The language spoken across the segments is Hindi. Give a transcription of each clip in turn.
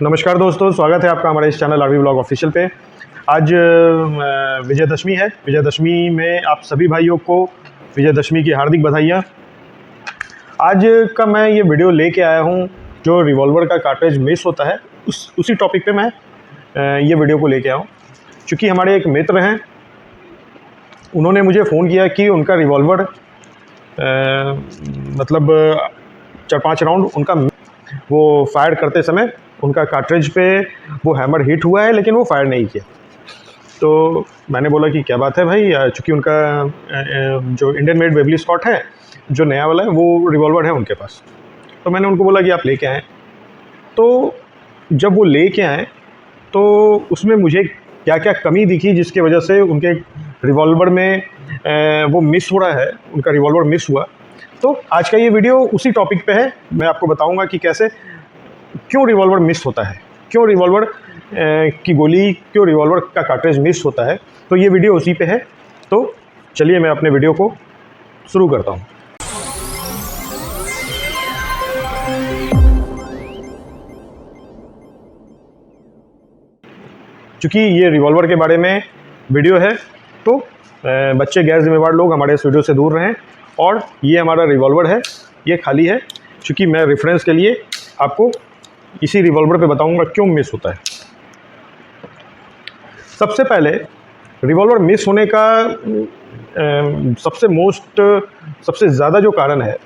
नमस्कार दोस्तों, स्वागत है आपका हमारे इस चैनल आरवी ब्लॉग ऑफिशियल पे। आज विजयदशमी है। विजयदशमी में आप सभी भाइयों को विजयदशमी की हार्दिक बधाइयाँ। आज का मैं ये वीडियो लेके आया हूँ, जो रिवॉल्वर का कार्ट्रिज मिस होता है उसी टॉपिक पे मैं ये वीडियो को लेके आया हूँ। चूँकि हमारे एक मित्र हैं, उन्होंने मुझे फ़ोन किया कि उनका रिवॉल्वर मतलब 4-5 राउंड उनका वो फायर करते समय उनका कार्ट्रिज पे वो हैमर हिट हुआ है, लेकिन वो फायर नहीं किया। तो मैंने बोला कि क्या बात है भाई, चूँकि उनका जो इंडियन मेड वेबली स्कॉट है, जो नया वाला है, वो रिवॉल्वर है उनके पास। तो मैंने उनको बोला कि आप लेके आएँ। तो जब वो लेके आए तो उसमें मुझे क्या क्या कमी दिखी जिसकी वजह से उनके रिवॉल्वर में वो मिस हो रहा है, उनका रिवॉल्वर मिस हुआ। तो आज का ये वीडियो उसी टॉपिक पे है। मैं आपको बताऊंगा कि कैसे, क्यों रिवॉल्वर मिस होता है, क्यों रिवॉल्वर की गोली, क्यों रिवॉल्वर का कार्ट्रिज मिस होता है। तो ये वीडियो उसी पे है। तो चलिए मैं अपने वीडियो को शुरू करता हूँ। चूँकि ये रिवॉल्वर के बारे में वीडियो है, तो बच्चे गैर जिम्मेवार लोग हमारे इस वीडियो से दूर रहें। और ये हमारा रिवॉल्वर है, ये खाली है। चूँकि मैं रेफरेंस के लिए आपको इसी रिवॉल्वर पे बताऊंगा क्यों मिस होता है। सबसे पहले रिवॉल्वर मिस होने का सबसे ज़्यादा जो कारण है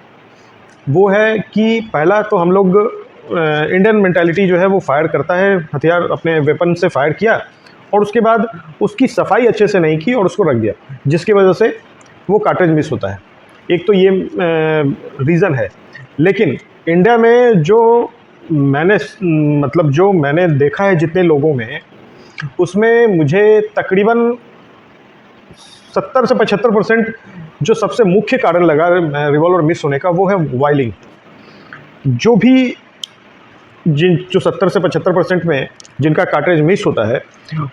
वो है कि पहला तो हम लोग इंडियन मेंटालिटी जो है वो फायर करता है, हथियार अपने वेपन से फायर किया और उसके बाद उसकी सफाई अच्छे से नहीं की और उसको रख दिया, जिसकी वजह से वो कार्ट्रिज मिस होता है। एक तो ये रीज़न है। लेकिन इंडिया में जो मैंने देखा है जितने लोगों में, उसमें मुझे तकरीबन 70 से 75% जो सबसे मुख्य कारण लगा रिवॉल्वर मिस होने का, वो है वायलिंग। जो 70 से 75% में जिनका कार्ट्रिज मिस होता है,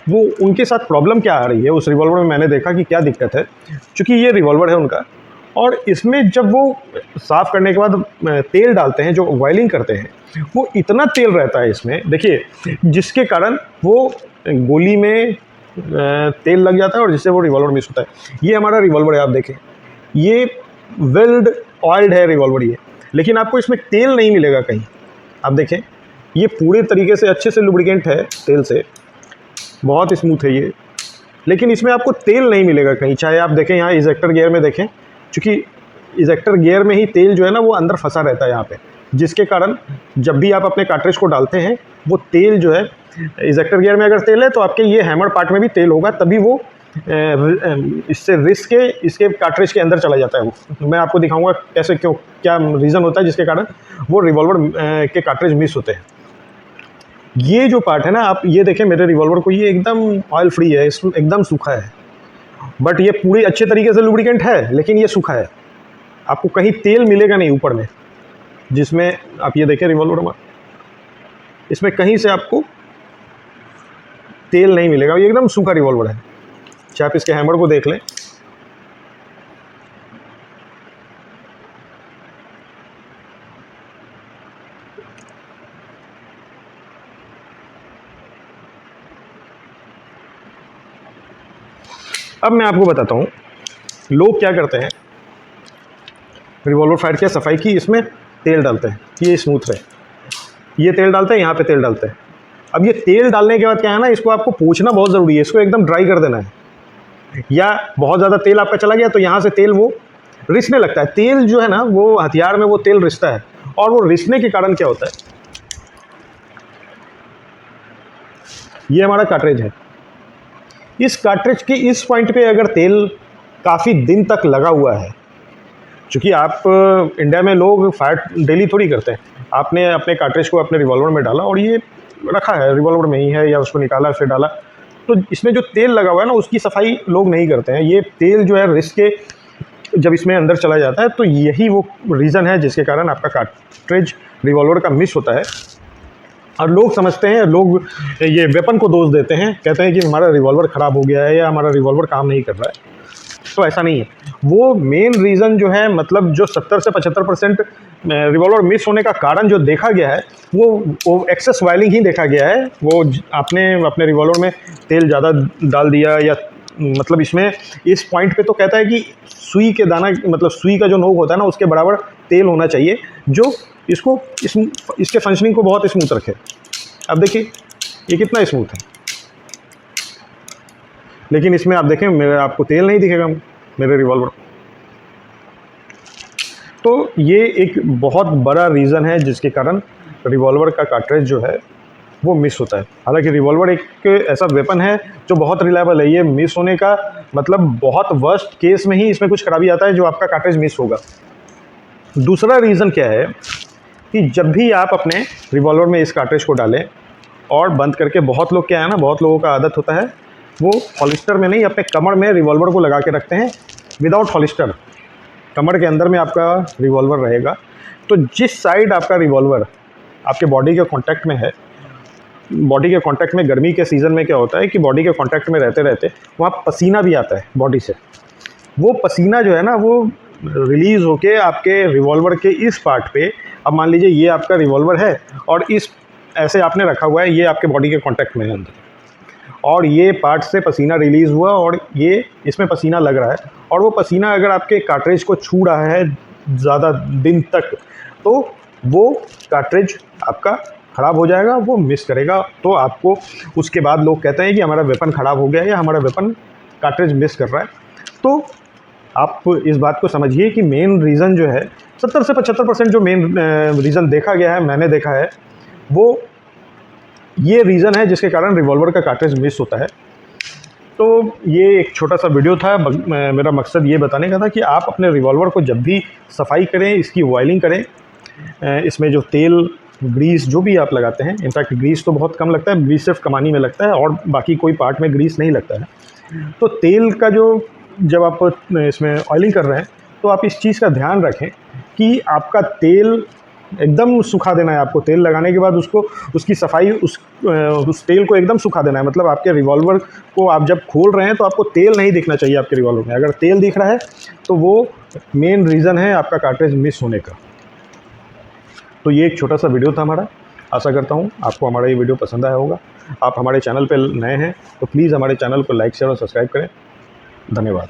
वो उनके साथ प्रॉब्लम क्या आ रही है उस रिवॉल्वर में, मैंने देखा कि क्या दिक्कत है। चूँकि ये रिवॉल्वर है उनका, और इसमें जब वो साफ़ करने के बाद तेल डालते हैं, जो वायलिंग करते हैं, वो इतना तेल रहता है इसमें, देखिए, जिसके कारण वो गोली में तेल लग जाता है और जिससे वो रिवॉल्वर मिस होता है। ये हमारा रिवॉल्वर है, आप देखें, ये वेल्ड ऑयल्ड है रिवॉल्वर ये, लेकिन आपको इसमें तेल नहीं मिलेगा कहीं। आप देखें, ये पूरे तरीके से अच्छे से लुब्रिकेंट है, तेल से बहुत स्मूथ है ये, लेकिन इसमें आपको तेल नहीं मिलेगा कहीं। चाहे आप देखें यहाँ इजेक्टर गियर में देखें, क्योंकि इजेक्टर गियर में ही तेल जो है ना वो अंदर फंसा रहता है यहाँ पे, जिसके कारण जब भी आप अपने कार्ट्रिज को डालते हैं, वो तेल जो है, इजेक्टर गियर में अगर तेल है तो आपके ये हैमर पार्ट में भी तेल होगा, तभी वो इससे रिस्क के इसके कार्ट्रिज के अंदर चला जाता है। वो मैं आपको दिखाऊंगा कैसे, क्यों, क्या रीज़न होता है जिसके कारण वो रिवॉल्वर के कार्ट्रिज मिस होते हैं। ये जो पार्ट है ना, आप ये देखें मेरे रिवॉल्वर को, ये एकदम ऑयल फ्री है, इसमें एकदम सूखा है, बट ये पूरी अच्छे तरीके से लुब्रिकेंट है, लेकिन ये सूखा है। आपको कहीं तेल मिलेगा नहीं ऊपर में, जिसमें आप ये देखें रिवॉल्वर में, इसमें कहीं से आपको तेल नहीं मिलेगा, ये एकदम सूखा रिवॉल्वर है। चाहे आप इसके हैमर को देख लें, अब मैं आपको बताता हूँ लोग क्या करते हैं। रिवॉल्वर फायर किया, सफाई की, इसमें तेल डालते हैं, ये स्मूथ रहे, ये तेल डालते हैं, यहाँ पे तेल डालते हैं। अब ये तेल डालने के बाद क्या है ना, इसको आपको पोंछना बहुत ज़रूरी है, इसको एकदम ड्राई कर देना है। या बहुत ज़्यादा तेल आपका चला गया तो यहाँ से तेल वो रिसने लगता है। तेल जो है ना, वो हथियार में वो तेल रिसता है, और वो रिसने के कारण क्या होता है, ये हमारा कार्ट्रिज है, इस कार्ट्रिज के इस पॉइंट पे अगर तेल काफ़ी दिन तक लगा हुआ है, चूँकि आप इंडिया में लोग फायर डेली थोड़ी करते हैं, आपने अपने कार्ट्रिज को अपने रिवॉल्वर में डाला और ये रखा है, रिवॉल्वर में ही है, या उसको निकाला फिर डाला, तो इसमें जो तेल लगा हुआ है ना, उसकी सफाई लोग नहीं करते हैं। ये तेल जो है रिस्क के जब इसमें अंदर चला जाता है, तो यही वो रीज़न है जिसके कारण आपका कार्ट्रिज रिवॉल्वर का मिस होता है। और लोग समझते हैं, लोग ये वेपन को दोष देते हैं, कहते हैं कि हमारा रिवॉल्वर ख़राब हो गया है या हमारा रिवॉल्वर काम नहीं कर रहा है। तो ऐसा नहीं है। वो मेन रीज़न जो है, मतलब जो 70 से 75% रिवॉल्वर मिस होने का कारण जो देखा गया है वो एक्सेस वायलिंग ही देखा गया है। वो आपने अपने रिवॉल्वर में तेल ज़्यादा डाल दिया, या मतलब इसमें इस पॉइंट पे तो कहता है कि सुई के दाना, मतलब सुई का जो नोक होता है ना, उसके बराबर तेल होना चाहिए, जो इसको इसके फंक्शनिंग को बहुत स्मूथ रखे। अब देखिए ये कितना स्मूथ है, लेकिन इसमें आप देखें मेरे आपको तेल नहीं दिखेगा मेरे रिवॉल्वर। तो ये एक बहुत बड़ा रीज़न है जिसके कारण रिवॉल्वर का कार्ट्रिज जो है वो मिस होता है। हालांकि रिवॉल्वर एक ऐसा वेपन है जो बहुत रिलायबल है, ये मिस होने का मतलब बहुत वर्स्ट केस में ही इसमें कुछ खराबी आता है जो आपका कार्ट्रिज मिस होगा। दूसरा रीज़न क्या है कि जब भी आप अपने रिवॉल्वर में इस कार्ट्रिज को डालें और बंद करके, बहुत लोग क्या है ना, बहुत लोगों का आदत होता है वो हॉलिस्टर में नहीं, अपने कमर में रिवॉल्वर को लगा के रखते हैं विदाउट हॉलिस्टर। कमर के अंदर में आपका रिवॉल्वर रहेगा, तो जिस साइड आपका रिवॉल्वर आपके बॉडी के कांटेक्ट में है, बॉडी के कांटेक्ट में, गर्मी के सीज़न में क्या होता है कि बॉडी के कांटेक्ट में रहते रहते वहाँ पसीना भी आता है बॉडी से। वो पसीना जो है ना वो रिलीज़ होके आपके रिवॉल्वर के इस पार्ट पे, अब मान लीजिए ये आपका रिवॉल्वर है और इस ऐसे आपने रखा हुआ है, ये आपके बॉडी के कांटेक्ट में है अंदर, और ये पार्ट से पसीना रिलीज़ हुआ और ये इसमें पसीना लग रहा है, और वो पसीना अगर आपके कार्ट्रिज को छू रहा है ज़्यादा दिन तक, तो वो कार्ट्रिज आपका ख़राब हो जाएगा, वो मिस करेगा। तो आपको उसके बाद लोग कहते हैं कि हमारा वेपन ख़राब हो गया या हमारा वेपन कार्ट्रिज मिस कर रहा है। तो आप इस बात को समझिए कि मेन रीज़न जो है 70 से 75% जो मेन रीज़न देखा गया है, मैंने देखा है, वो ये रीज़न है जिसके कारण रिवॉल्वर का कार्ट्रिज मिस होता है। तो ये एक छोटा सा वीडियो था, मेरा मकसद ये बताने का था कि आप अपने रिवॉल्वर को जब भी सफाई करें, इसकी ऑयलिंग करें, इसमें जो तेल, ग्रीस जो भी आप लगाते हैं, इनफैक्ट ग्रीस तो बहुत कम लगता है, ग्रीस सिर्फ कमानी में लगता है और बाकी कोई पार्ट में ग्रीस नहीं लगता है। तो तेल का जो, जब आप इसमें ऑयलिंग कर रहे हैं तो आप इस चीज़ का ध्यान रखें कि आपका तेल एकदम सुखा देना है। आपको तेल लगाने के बाद उसकी सफाई, उस तेल को एकदम सुखा देना है। मतलब आपके रिवॉल्वर को आप जब खोल रहे हैं तो आपको तेल नहीं दिखना चाहिए आपके रिवॉल्वर में। अगर तेल दिख रहा है तो वो मेन रीज़न है आपका कार्ट्रिज मिस होने का। तो ये एक छोटा सा वीडियो था हमारा। आशा करता हूँ आपको हमारा ये वीडियो पसंद आया होगा। आप हमारे चैनल पर नए हैं तो प्लीज़ हमारे चैनल को लाइक, शेयर और सब्सक्राइब करें। धन्यवाद।